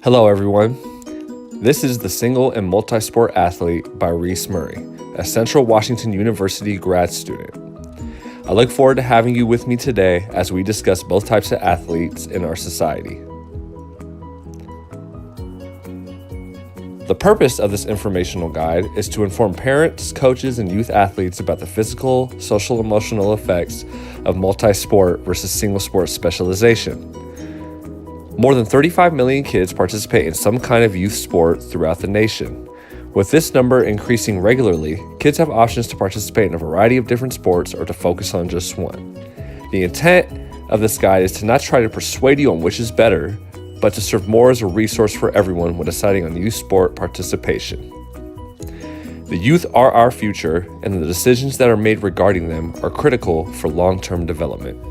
Hello, everyone. This is The Single and Multi-Sport Athlete by Reese Murray, a Central Washington University grad student. I look forward to having you with me today as we discuss both types of athletes in our society. The purpose of this informational guide is to inform parents, coaches, and youth athletes about the physical, social, emotional effects of multi-sport versus single-sport specialization. More than 35 million kids participate in some kind of youth sport throughout the nation. With this number increasing regularly, kids have options to participate in a variety of different sports or to focus on just one. The intent of this guide is to not try to persuade you on which is better, but to serve more as a resource for everyone when deciding on youth sport participation. The youth are our future, and the decisions that are made regarding them are critical for long-term development.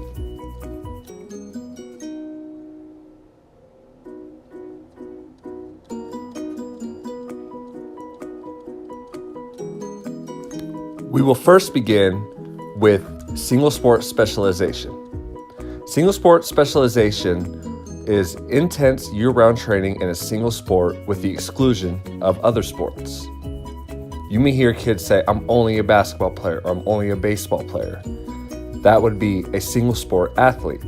We will first begin with single sport specialization. Single sport specialization is intense year-round training in a single sport with the exclusion of other sports. You may hear kids say, I'm only a basketball player, or I'm only a baseball player. That would be a single sport athlete.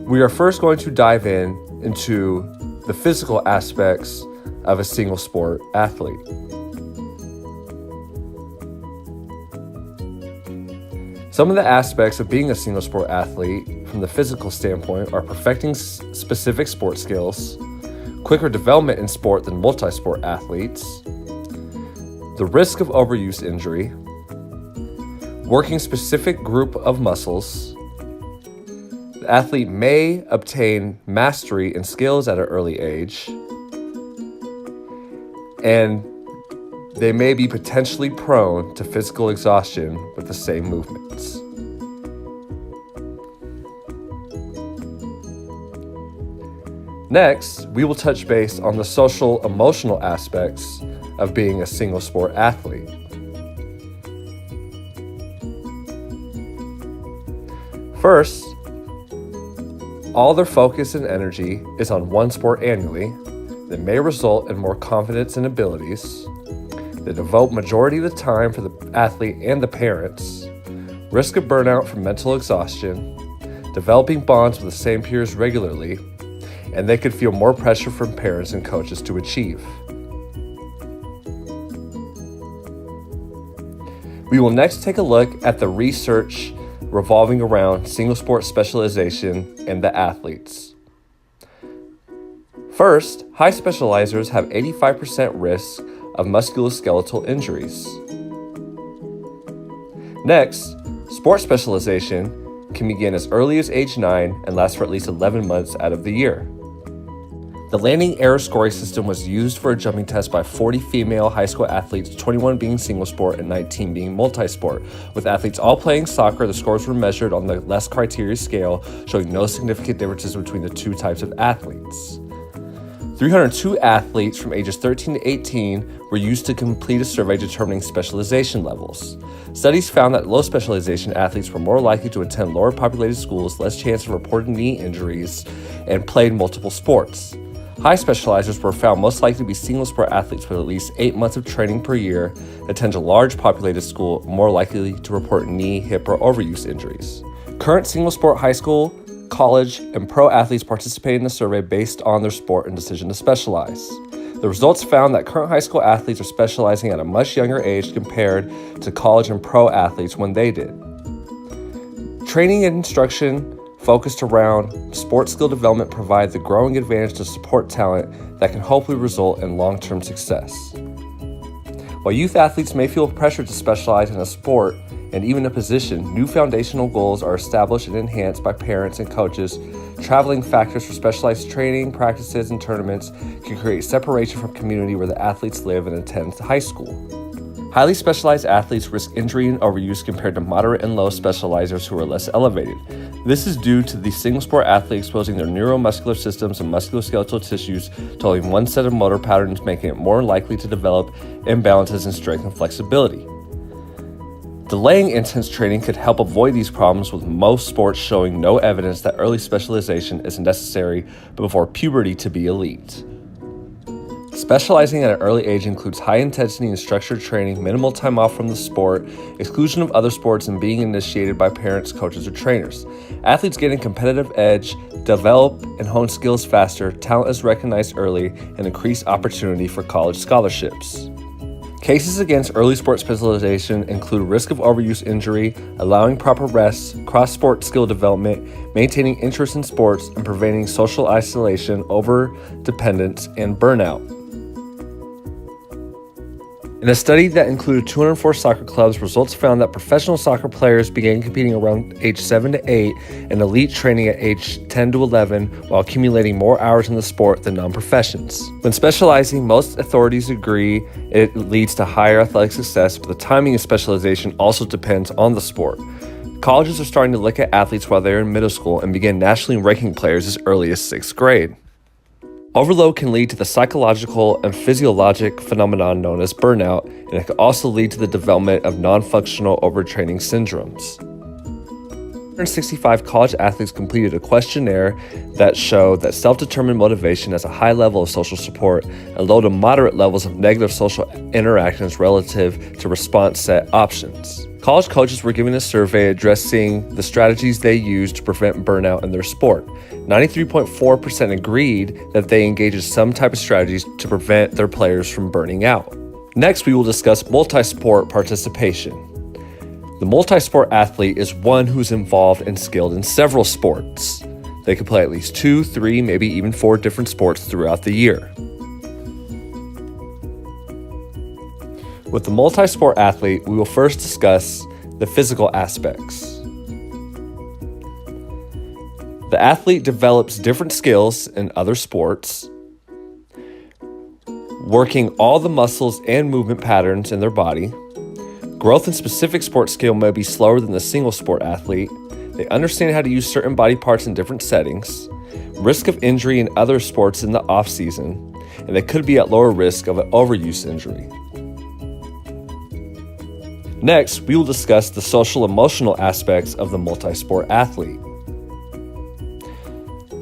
We are first going to dive into the physical aspects of a single sport athlete. Some of the aspects of being a single sport athlete from the physical standpoint are perfecting specific sport skills, quicker development in sport than multi-sport athletes, the risk of overuse injury, working specific group of muscles. The athlete may obtain mastery in skills at an early age, and they may be potentially prone to physical exhaustion with the same movements. Next, we will touch base on the social emotional aspects of being a single sport athlete. First, all their focus and energy is on one sport annually that may result in more confidence and abilities. They devote majority of the time for the athlete and the parents, risk of burnout from mental exhaustion, developing bonds with the same peers regularly, and they could feel more pressure from parents and coaches to achieve. We will next take a look at the research revolving around single sport specialization and the athletes. First, high specializers have 85% risk of musculoskeletal injuries. Next, sport specialization can begin as early as age 9 and last for at least 11 months out of the year. The landing error scoring system was used for a jumping test by 40 female high school athletes, 21 being single sport and 19 being multi-sport. With athletes all playing soccer, the scores were measured on the less criteria scale, showing no significant differences between the two types of athletes. 302 athletes from ages 13 to 18 were used to complete a survey determining specialization levels. Studies found that low specialization athletes were more likely to attend lower populated schools, less chance of reported knee injuries, and played multiple sports. High specializers were found most likely to be single sport athletes with at least 8 months of training per year, attend a large populated school, more likely to report knee, hip, or overuse injuries. Current single sport high school, college, and pro athletes participated in the survey based on their sport and decision to specialize. The results found that current high school athletes are specializing at a much younger age compared to college and pro athletes when they did. Training and instruction focused around sports skill development provide the growing advantage to support talent that can hopefully result in long-term success. While youth athletes may feel pressured to specialize in a sport and even a position, new foundational goals are established and enhanced by parents and coaches. Traveling factors for specialized training, practices, and tournaments can create separation from community where the athletes live and attend high school. Highly specialized athletes risk injury and overuse compared to moderate and low specializers who are less elevated. This is due to the single sport athlete exposing their neuromuscular systems and musculoskeletal tissues to only one set of motor patterns, making it more likely to develop imbalances in strength and flexibility. Delaying intense training could help avoid these problems, with most sports showing no evidence that early specialization is necessary before puberty to be elite. Specializing at an early age includes high intensity and structured training, minimal time off from the sport, exclusion of other sports, and being initiated by parents, coaches, or trainers. Athletes gain a competitive edge, develop and hone skills faster, talent is recognized early, and increased opportunity for college scholarships. Cases against early sport specialization include risk of overuse injury, allowing proper rest, cross-sport skill development, maintaining interest in sports, and preventing social isolation, over-dependence, and burnout. In a study that included 204 soccer clubs, results found that professional soccer players began competing around age 7 to 8 and elite training at age 10 to 11 while accumulating more hours in the sport than non-professions. When specializing, most authorities agree it leads to higher athletic success, but the timing of specialization also depends on the sport. Colleges are starting to look at athletes while they're in middle school and begin nationally ranking players as early as 6th grade. Overload can lead to the psychological and physiologic phenomenon known as burnout, and it can also lead to the development of non-functional overtraining syndromes. 165 college athletes completed a questionnaire that showed that self-determined motivation has a high level of social support and low to moderate levels of negative social interactions relative to response set options. College coaches were given a survey addressing the strategies they use to prevent burnout in their sport. 93.4% agreed that they engage in some type of strategies to prevent their players from burning out. Next, we will discuss multi-sport participation. The multi-sport athlete is one who is involved and skilled in several sports. They can play at least 2, 3, maybe even 4 different sports throughout the year. With the multi-sport athlete, we will first discuss the physical aspects. The athlete develops different skills in other sports, working all the muscles and movement patterns in their body. Growth in specific sport skill may be slower than the single sport athlete. They understand how to use certain body parts in different settings, risk of injury in other sports in the off-season, and they could be at lower risk of an overuse injury. Next, we will discuss the social-emotional aspects of the multi-sport athlete.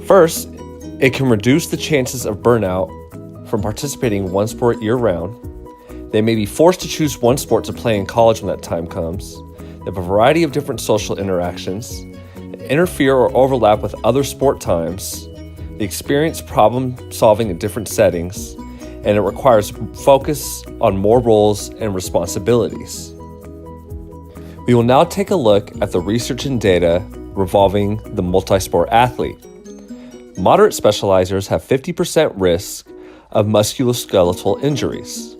First, it can reduce the chances of burnout from participating in one sport year-round. They may be forced to choose one sport to play in college when that time comes. They have a variety of different social interactions, interfere or overlap with other sport times. They experience problem-solving in different settings, and it requires focus on more roles and responsibilities. We will now take a look at the research and data revolving the multi-sport athlete. Moderate specializers have 50% risk of musculoskeletal injuries.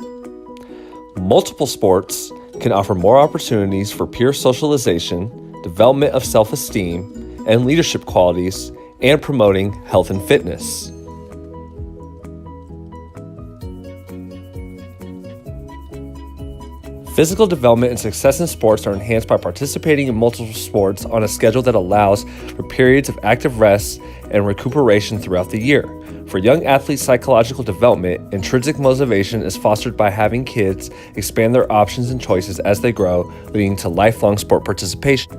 Multiple sports can offer more opportunities for peer socialization, development of self-esteem, and leadership qualities, and promoting health and fitness. Physical development and success in sports are enhanced by participating in multiple sports on a schedule that allows for periods of active rest and recuperation throughout the year. For young athletes' psychological development, intrinsic motivation is fostered by having kids expand their options and choices as they grow, leading to lifelong sport participation.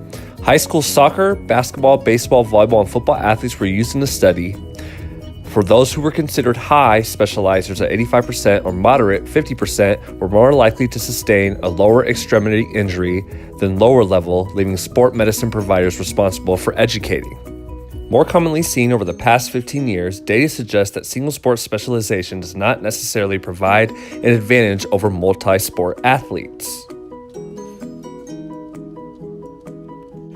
High school soccer, basketball, baseball, volleyball, and football athletes were used in the study. For those who were considered high specializers at 85% or moderate 50% were more likely to sustain a lower extremity injury than lower level, leaving sport medicine providers responsible for educating. More commonly seen over the past 15 years, data suggests that single sport specialization does not necessarily provide an advantage over multi-sport athletes.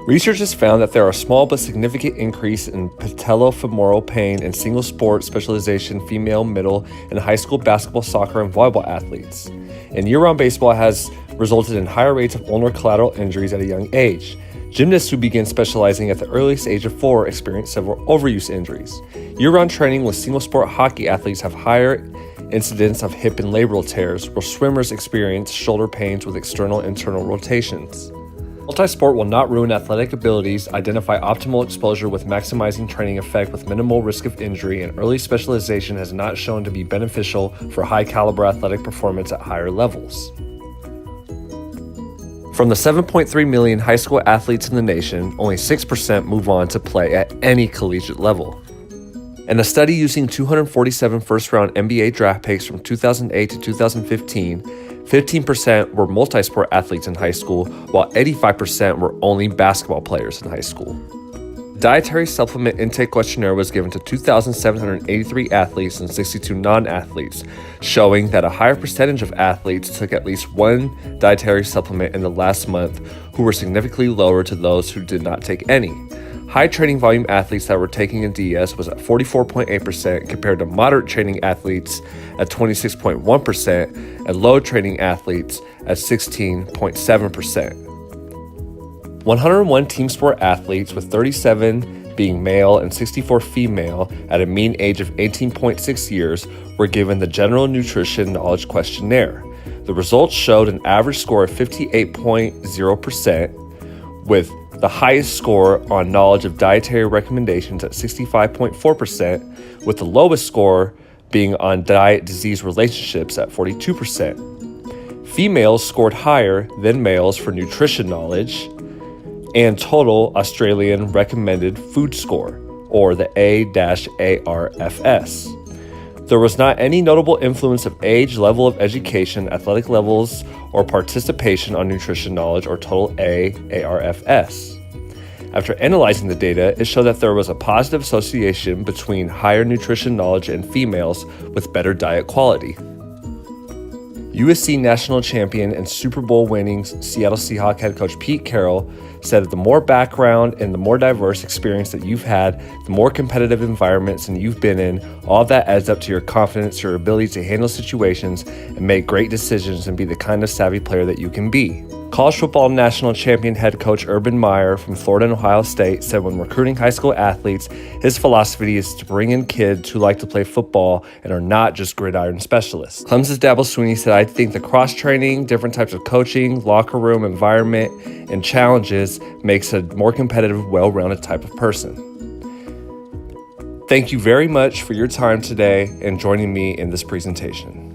Research has found that there are small but significant increase in patellofemoral pain in single sport specialization female, middle, and high school basketball, soccer, and volleyball athletes. And year-round baseball has resulted in higher rates of ulnar collateral injuries at a young age. Gymnasts who begin specializing at the earliest age of 4 experience several overuse injuries. Year-round training with single sport hockey athletes have higher incidence of hip and labral tears, while swimmers experience shoulder pains with external and internal rotations. Multi-sport will not ruin athletic abilities, identify optimal exposure with maximizing training effect with minimal risk of injury, and early specialization has not shown to be beneficial for high-caliber athletic performance at higher levels. From the 7.3 million high school athletes in the nation, only 6% move on to play at any collegiate level. In a study using 247 first-round NBA draft picks from 2008 to 2015, 15% were multi-sport athletes in high school, while 85% were only basketball players in high school. Dietary supplement intake questionnaire was given to 2,783 athletes and 62 non-athletes, showing that a higher percentage of athletes took at least one dietary supplement in the last month, who were significantly lower to those who did not take any. High training volume athletes that were taking a DS was at 44.8% compared to moderate training athletes at 26.1% and low training athletes at 16.7%. 101 team sport athletes, with 37 being male and 64 female at a mean age of 18.6 years, were given the General Nutrition Knowledge Questionnaire. The results showed an average score of 58.0%, with the highest score on knowledge of dietary recommendations at 65.4%, with the lowest score being on diet-disease relationships at 42%. Females scored higher than males for nutrition knowledge and total Australian Recommended Food Score, or the A-ARFS. There was not any notable influence of age, level of education, athletic levels, or participation on nutrition knowledge or total A-ARFS. After analyzing the data, it showed that there was a positive association between higher nutrition knowledge in females with better diet quality. USC national champion and Super Bowl winning Seattle Seahawks head coach Pete Carroll said that the more background and the more diverse experience that you've had, the more competitive environments and you've been in, all of that adds up to your confidence, your ability to handle situations and make great decisions and be the kind of savvy player that you can be. College football national champion head coach Urban Meyer from Florida and Ohio State said when recruiting high school athletes, his philosophy is to bring in kids who like to play football and are not just gridiron specialists. Clemson's Dabo Swinney said, "I think the cross-training, different types of coaching, locker room environment, and challenges makes a more competitive, well-rounded type of person." Thank you very much for your time today and joining me in this presentation.